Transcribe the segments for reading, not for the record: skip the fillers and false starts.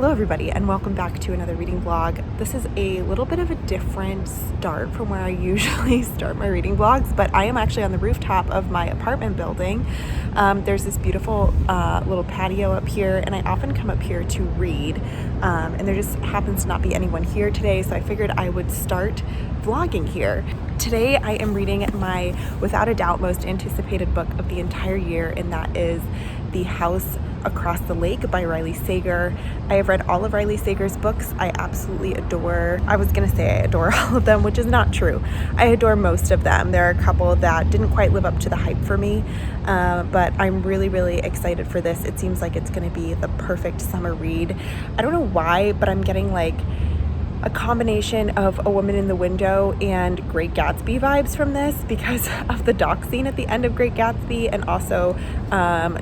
Hello everybody and welcome back to another reading vlog. This is a little bit of a different start from where I usually start my reading vlogs, but I am actually on the rooftop of my apartment building. There's this beautiful little patio up here, and I often come up here to read, and there just happens to not be anyone here today, so I figured I would start vlogging here. Today I am reading my, without a doubt, most anticipated book of the entire year, and that is The House Across the Lake by Riley Sager. I have read all of Riley Sager's books. I absolutely adore, I was gonna say I adore all of them, which is not true. I adore most of them. There are a couple that didn't quite live up to the hype for me, but I'm really excited for this. It seems like it's gonna be the perfect summer read. I don't know why, but I'm getting like a combination of A Woman in the Window and Great Gatsby vibes from this because of the dock scene at the end of Great Gatsby, and also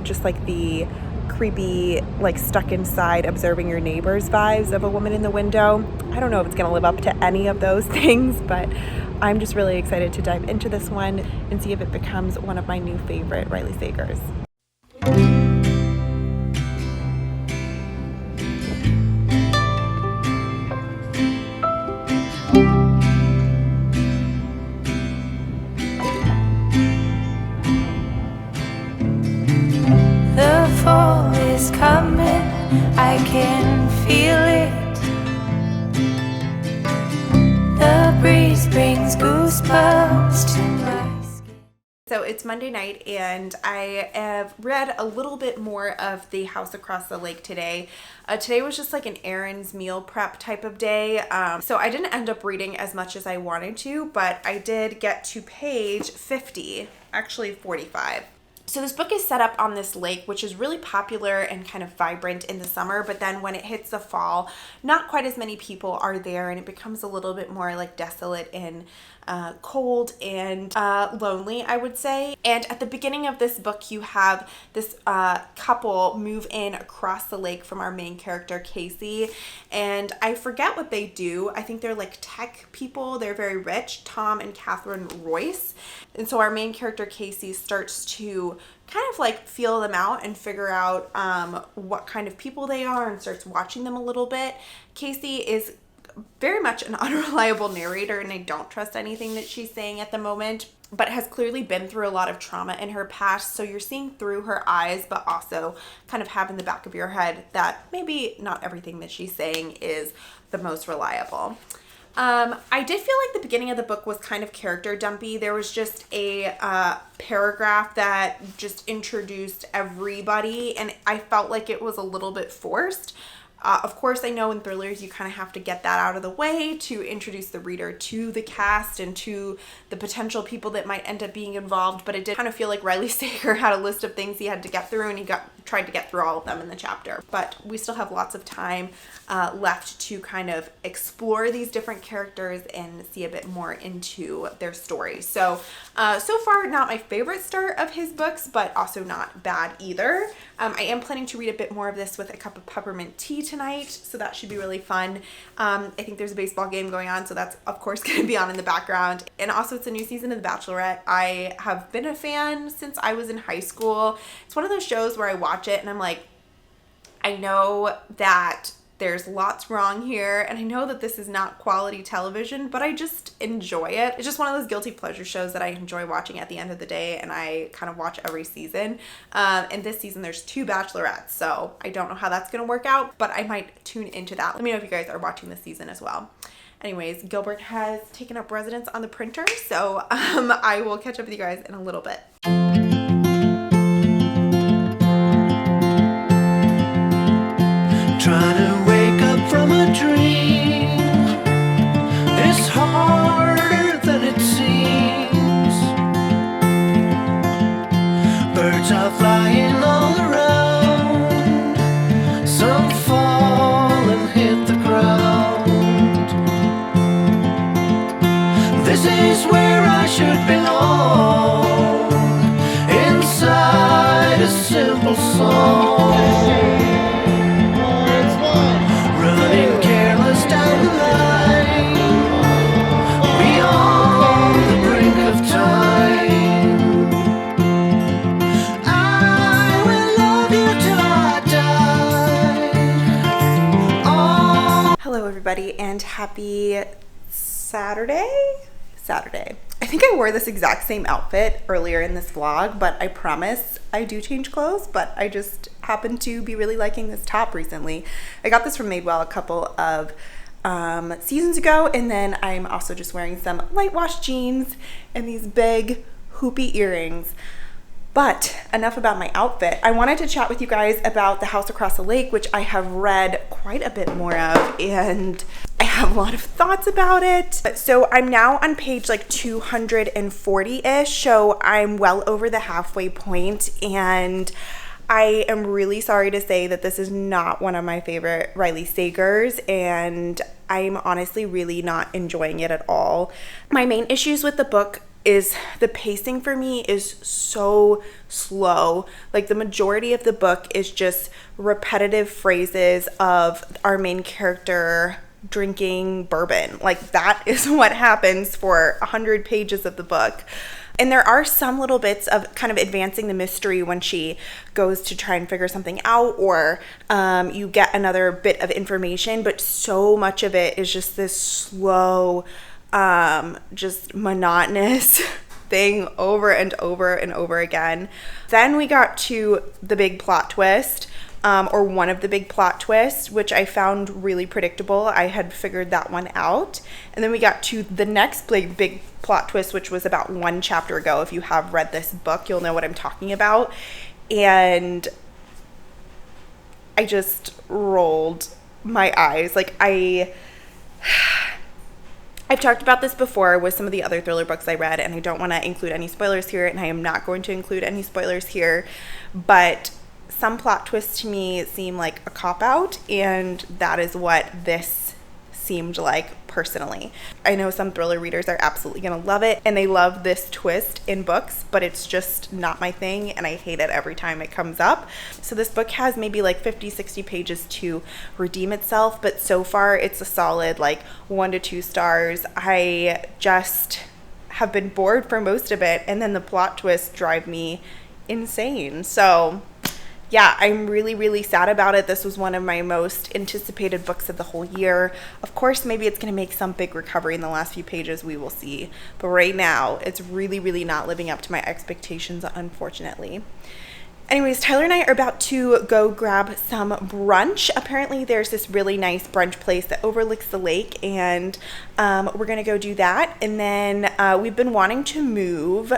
just like the creepy, like stuck inside observing your neighbors vibes of A Woman in the Window. I don't know if it's gonna live up to any of those things, but I'm just really excited to dive into this one and see if it becomes one of my new favorite Riley Sagers. Fall is coming, I can feel it. The breeze brings goosebumps to my skin. So it's Monday night and I have read a little bit more of The House Across the Lake today. Today was just like an errands meal prep type of day. So I didn't end up reading as much as I wanted to, but I did get to page 50, actually 45. So this book is set up on this lake, which is really popular and kind of vibrant in the summer, but then when it hits the fall, not quite as many people are there, and it becomes a little bit more like desolate and cold and lonely, I would say. And at the beginning of this book, you have this couple move in across the lake from our main character, Casey, and I forget what they do. I think they're like tech people. They're very rich, Tom and Catherine Royce. And so our main character, Casey, starts to kind of like feel them out and figure out what kind of people they are and starts watching them a little bit. Casey is very much an unreliable narrator, and I don't trust anything that she's saying at the moment, but has clearly been through a lot of trauma in her past, so you're seeing through her eyes, but also kind of have in the back of your head that maybe not everything that she's saying is the most reliable. I did feel like the beginning of the book was kind of character dumpy. There was just a paragraph that just introduced everybody, and I felt like it was a little bit forced. Of course, I know in thrillers you kind of have to get that out of the way to introduce the reader to the cast and to the potential people that might end up being involved, but it did kind of feel like Riley Sager had a list of things he had to get through, and he tried to get through all of them in the chapter. But we still have lots of time left to kind of explore these different characters and see a bit more into their story. So, so far, not my favorite start of his books, but also not bad either. I am planning to read a bit more of this with a cup of peppermint tea tonight, so that should be really fun. I think there's a baseball game going on, so that's of course going to be on in the background. And also it's a new season of The Bachelorette. I have been a fan since I was in high school. It's one of those shows where I watch it and I'm like, I know that there's lots wrong here, and I know that this is not quality television, but I just enjoy it. It's just one of those guilty pleasure shows that I enjoy watching at the end of the day, and I kind of watch every season. And this season there's 2 bachelorettes, so I don't know how that's gonna work out, but I might tune into that. Let me know if you guys are watching this season as well. Anyways, Gilbert has taken up residence on the printer, so I will catch up with you guys in a little bit. Trying to wake up from a dream is harder than it seems. Birds are flying all around, some fall and hit the ground. This is where I should belong, inside a simple song. everybody, and happy Saturday? Saturday. I think I wore this exact same outfit earlier in this vlog, but I promise I do change clothes, but I just happen to be really liking this top recently. I got this from Madewell a couple of seasons ago, and then I'm also just wearing some light wash jeans and these big hoopy earrings. But enough about my outfit. I wanted to chat with you guys about The House Across the Lake, which I have read quite a bit more of, and I have a lot of thoughts about it. So I'm now on page like 240-ish, so I'm well over the halfway point, and I am really sorry to say that this is not one of my favorite Riley Sagers, and I'm honestly really not enjoying it at all. My main issues with the book is the pacing for me is so slow. Like, the majority of the book is just repetitive phrases of our main character drinking bourbon. Like, that is what happens for 100 pages of the book. And there are some little bits of kind of advancing the mystery when she goes to try and figure something out, or you get another bit of information, but so much of it is just this slow, just monotonous thing over and over and over again. Then we got to the big plot twist, or one of the big plot twists, which I found really predictable. I had figured that one out. And then we got to the next big plot twist, which was about one chapter ago. If you have read this book, you'll know what I'm talking about. And I just rolled my eyes. Like, I've talked about this before with some of the other thriller books I read, and I don't want to include any spoilers here, and I am not going to include any spoilers here, but some plot twists to me seem like a cop-out, and that is what this seemed like personally. I know some thriller readers are absolutely going to love it, and they love this twist in books, but it's just not my thing, and I hate it every time it comes up. So this book has maybe like 50-60 pages to redeem itself, but so far it's a solid like 1 to 2 stars. I just have been bored for most of it, and then the plot twists drive me insane. So yeah, I'm really, really sad about it. This was one of my most anticipated books of the whole year. Of course, maybe it's going to make some big recovery in the last few pages. We will see. But right now, it's really, really not living up to my expectations, unfortunately. Anyways, Tyler and I are about to go grab some brunch. Apparently, there's this really nice brunch place that overlooks the lake, and we're going to go do that. And then we've been wanting to move,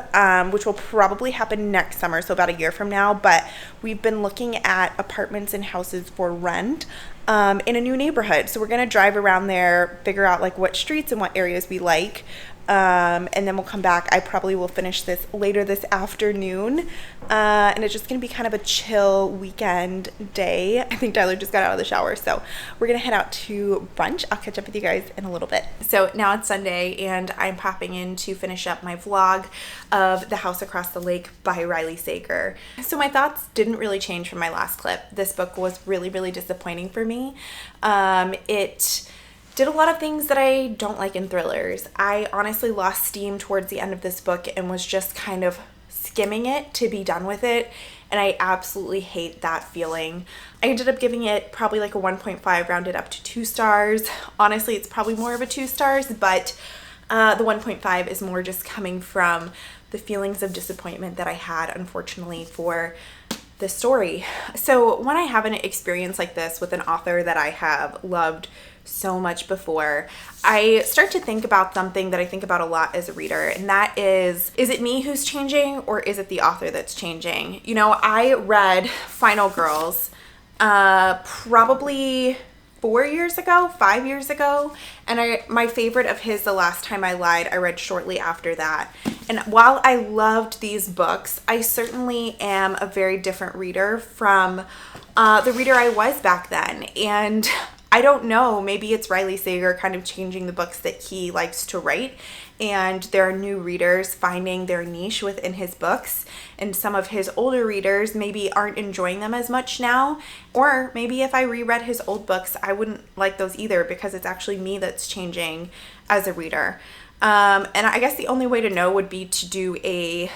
which will probably happen next summer, so about a year from now. But we've been looking at apartments and houses for rent in a new neighborhood. So we're going to drive around there, figure out like what streets and what areas we like. And then we'll come back. I probably will finish this later this afternoon. And it's just going to be kind of a chill weekend day. I think Tyler just got out of the shower, so we're going to head out to brunch. I'll catch up with you guys in a little bit. So now it's Sunday, and I'm popping in to finish up my vlog of The House Across the Lake by Riley Sager. So my thoughts didn't really change from my last clip. This book was really, really disappointing for me. It did a lot of things that I don't like in thrillers. I honestly lost steam towards the end of this book and was just kind of skimming it to be done with it, and I absolutely hate that feeling. I ended up giving it probably like a 1.5 rounded up to 2 stars. Honestly, it's probably more of a 2 stars, but the 1.5 is more just coming from the feelings of disappointment that I had, unfortunately, for the story. So when I have an experience like this with an author that I have loved so much before, I start to think about something that I think about a lot as a reader, and that is it me who's changing, or is it the author that's changing? You know, I read Final Girls probably 5 years ago, and my favorite of his, The Last Time I Lied, I read shortly after that. And while I loved these books, I certainly am a very different reader from the reader I was back then. And I don't know, maybe it's Riley Sager kind of changing the books that he likes to write, and there are new readers finding their niche within his books, and some of his older readers maybe aren't enjoying them as much now, or maybe if I reread his old books, I wouldn't like those either, because it's actually me that's changing as a reader. And I guess the only way to know would be to do a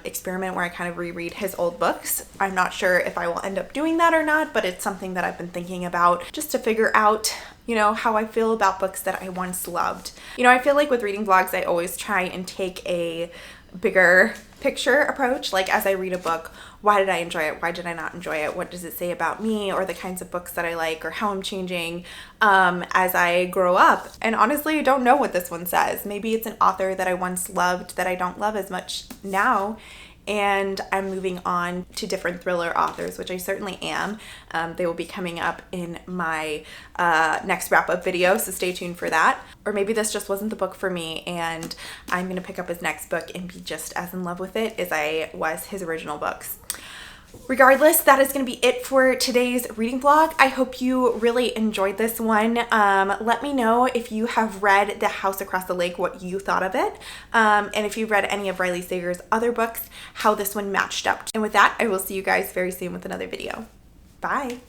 experiment where I kind of reread his old books. I'm not sure if I will end up doing that or not, but it's something that I've been thinking about just to figure out, you know, how I feel about books that I once loved. You know, I feel like with reading vlogs, I always try and take a bigger picture approach. Like, as I read a book, why did I enjoy it? Why did I not enjoy it? What does it say about me, or the kinds of books that I like, or how I'm changing as I grow up? And honestly, I don't know what this one says. Maybe it's an author that I once loved that I don't love as much now, and I'm moving on to different thriller authors, which I certainly am. They will be coming up in my next wrap-up video, so stay tuned for that. Or maybe this just wasn't the book for me, and I'm gonna pick up his next book and be just as in love with it as I was his original books. Regardless, that is going to be it for today's reading vlog. I hope you really enjoyed this one. Let me know if you have read The House Across the Lake, what you thought of it. And if you've read any of Riley Sager's other books, how this one matched up. And with that, I will see you guys very soon with another video. Bye.